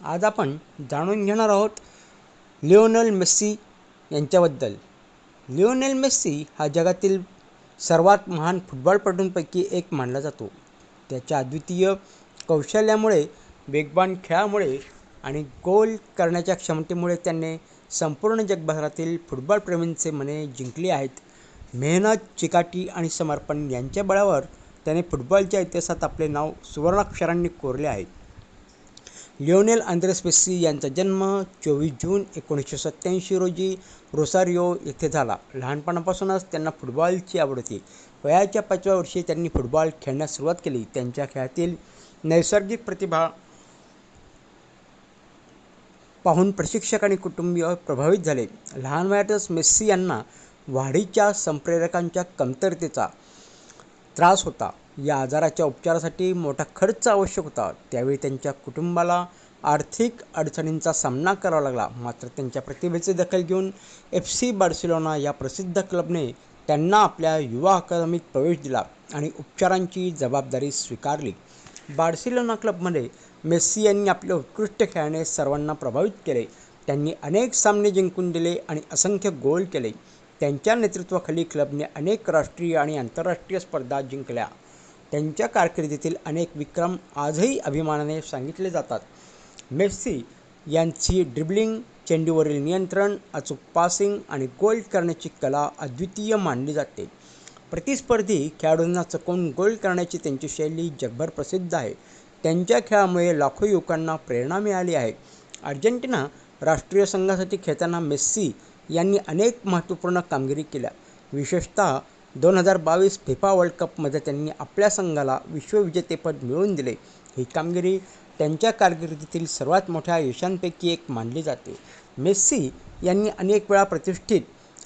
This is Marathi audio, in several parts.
आज आपण जाणून घेणार आहोत लिओनेल मेस्सी यांच्याबद्दल. लिओनेल मेस्सी हा जगातील सर्वात महान फुटबॉलपटूंपैकी एक मानला जातो. त्याच्या अद्वितीय कौशल्यामुळे, वेगवान खेळामुळे आणि गोल करण्याच्या क्षमतेमुळे त्याने संपूर्ण जगभरातील फुटबॉलप्रेमींचे मने जिंकली आहेत. मेहनत, चिकाटी आणि समर्पण यांच्या बळावर त्याने फुटबॉलच्या इतिहासात आपले नाव सुवर्णाक्षरांनी कोरले आहे. लिओनेल आंद्रेस मेस्सी यांचा जन्म 24 जून 1987 रोजी रोसारियो येथे झाला. लहानपणापासूनच त्यांना फुटबॉलची आवड होती. वयाच्या 5व्या वर्षी त्यांनी फुटबॉल खेळण्यास सुरुवात केली. त्यांच्या खेळातील नैसर्गिक प्रतिभा पाहून प्रशिक्षक आणि कुटुंबीय प्रभावित झाले. लहान वयातच मेस्सी यांना वाढीच्या संप्रेरकांच्या कमतरतेचा त्रास होता. या आजाराच्या उपचारासाठी मोठा खर्च आवश्यक होता. त्यावेळी त्यांच्या कुटुंबाला आर्थिक अडचणींचा सामना करावा लागला. मात्र त्यांच्या प्रतिभेची दखल घेऊन FC बार्सिलोना या प्रसिद्ध क्लबने त्यांना आपल्या युवा अकादमीत प्रवेश दिला आणि उपचारांची जबाबदारी स्वीकारली. बार्सिलोना क्लबमध्ये मेस्सी यांनी आपल्या उत्कृष्ट खेळाने सर्वांना प्रभावित केले. त्यांनी अनेक सामने जिंकून दिले आणि असंख्य गोल केले. त्यांच्या नेतृत्वाखाली क्लबने अनेक राष्ट्रीय आणि आंतरराष्ट्रीय स्पर्धा जिंकल्या. त्यांच्या कारकिर्दीतील अनेक विक्रम आजही अभिमानाने सांगितले जातात. मेस्सी यांची ड्रिबलिंग, चेंडूवरील नियंत्रण, अचूक पासिंग आणि गोल करण्याची कला अद्वितीय मानली जाते. प्रतिस्पर्धी खेळाडूंना चकवून गोल करण्याची त्यांची शैली जगभर प्रसिद्ध आहे. त्यांच्या खेळामुळे लाखो युवकांना प्रेरणा मिळाली आहे. अर्जेंटिना राष्ट्रीय संघासाठी खेळताना मेस्सी यांनी अनेक महत्त्वपूर्ण कामगिरी केल्या. विशेषतः 2022 फिफा वर्ल्ड कपमध्ये त्यांनी आपल्या संघाला विश्वविजेतेपद मिळवून दिले. ही कामगिरी त्यांच्या कारकिर्दीतील सर्वात मोठ्या यशांपैकी एक मानली जाते. मेस्सी यांनी अनेक वेळा प्रतिष्ठित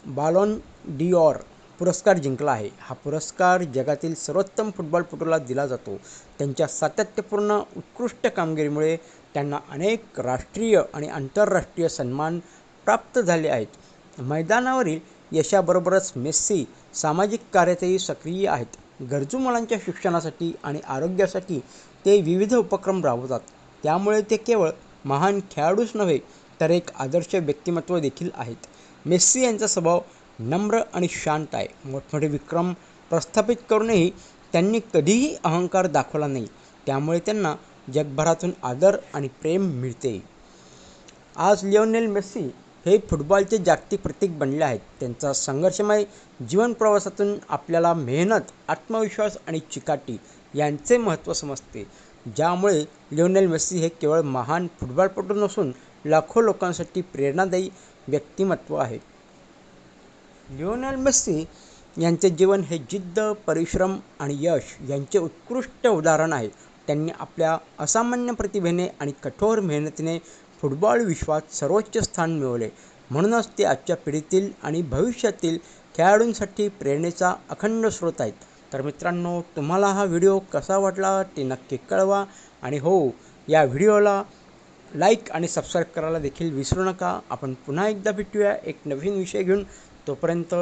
बालोन डि'ऑर पुरस्कार जिंकला आहे. हा पुरस्कार जगातील सर्वोत्तम फुटबॉलपटूला दिला जातो. त्यांच्या सातत्यपूर्ण उत्कृष्ट कामगिरीमुळे त्यांना अनेक राष्ट्रीय आणि आंतरराष्ट्रीय सन्मान प्राप्त झाले आहेत. मैदानावरील यशाबरोबरच मेस्सी सामाजिक कार्यातही सक्रिय आहेत. गरजू मुलांच्या शिक्षणासाठी आणि आरोग्यासाठी ते विविध उपक्रम राबवतात. त्यामुळे ते केवळ महान खेळाडूच नव्हे, तर एक आदर्श व्यक्तिमत्व देखील आहेत. मेस्सी यांचा स्वभाव नम्र आणि शांत आहे. मोठमोठे विक्रम प्रस्थापित करूनही त्यांनी कधीही अहंकार दाखवला नाही. त्यामुळे त्यांना जगभरातून आदर आणि प्रेम मिळते. आज लिओनेल मेस्सी हे फुटबॉलचे जागतिक प्रतीक बनले आहेत. त्यांचा संघर्षमय जीवनप्रवासातून आपल्याला मेहनत, आत्मविश्वास आणि चिकाटी यांचे महत्त्व समजते. ज्यामुळे लिओनेल मेस्सी हे केवळ महान फुटबॉलपटू नसून लाखो लोकांसाठी प्रेरणादायी व्यक्तिमत्व आहे. लिओनेल मेस्सी यांचे जीवन हे जिद्द, परिश्रम आणि यश यांचे उत्कृष्ट उदाहरण आहे. त्यांनी आपल्या असामान्य प्रतिभेने आणि कठोर मेहनतीने फुटबॉल विश्वात सर्वोच्च स्थान मिळवले. म्हणूनच ते आजच्या पिढीतील आणि भविष्यातील खेळाडूंसाठी प्रेरणेचा अखंड स्रोत आहेत. तर मित्रांनो, तुम्हाला हा व्हिडिओ कसा वाटला ते नक्की कळवा आणि हो, या व्हिडिओला लाईक आणि सबस्क्राईब करायला देखील विसरू नका. आपण पुन्हा एकदा भेटूया एक नवीन विषय घेऊन. तोपर्यंत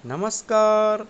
नमस्कार.